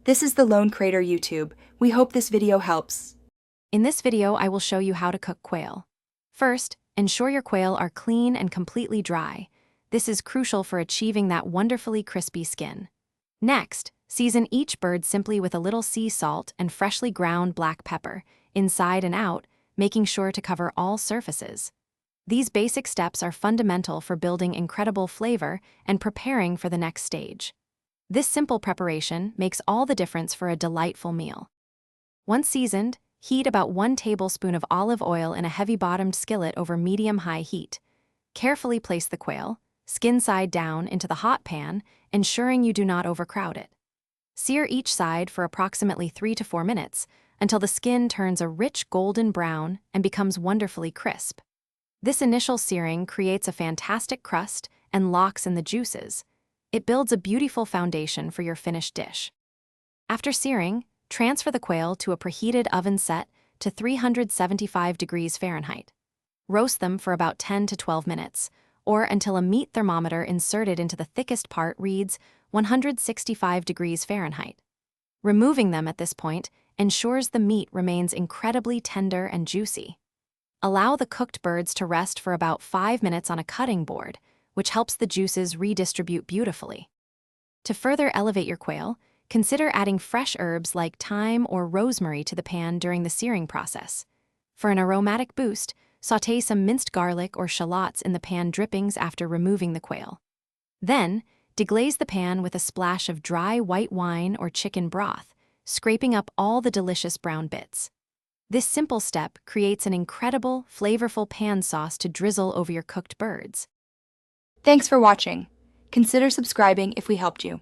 This is the Lone Crater YouTube. We hope this video helps. In this video, I will show you how to cook quail. First, ensure your quail are clean and completely dry. This is crucial for achieving that wonderfully crispy skin. Next, season each bird simply with a little sea salt and freshly ground black pepper, inside and out, making sure to cover all surfaces. These basic steps are fundamental for building incredible flavor and preparing for the next stage. This simple preparation makes all the difference for a delightful meal. Once seasoned, heat about 1 tablespoon of olive oil in a heavy-bottomed skillet over medium-high heat. Carefully place the quail, skin side down, into the hot pan, ensuring you do not overcrowd it. Sear each side for approximately 3 to 4 minutes until the skin turns a rich golden brown and becomes wonderfully crisp. This initial searing creates a fantastic crust and locks in the juices. It builds a beautiful foundation for your finished dish. After searing, transfer the quail to a preheated oven set to 375 degrees Fahrenheit. Roast them for about 10 to 12 minutes, or until a meat thermometer inserted into the thickest part reads 165 degrees Fahrenheit. Removing them at this point ensures the meat remains incredibly tender and juicy. Allow the cooked birds to rest for about 5 minutes on a cutting board, which helps the juices redistribute beautifully. To further elevate your quail, consider adding fresh herbs like thyme or rosemary to the pan during the searing process. For an aromatic boost, sauté some minced garlic or shallots in the pan drippings after removing the quail. Then, deglaze the pan with a splash of dry white wine or chicken broth, scraping up all the delicious brown bits. This simple step creates an incredible, flavorful pan sauce to drizzle over your cooked birds. Thanks for watching. Consider subscribing if we helped you.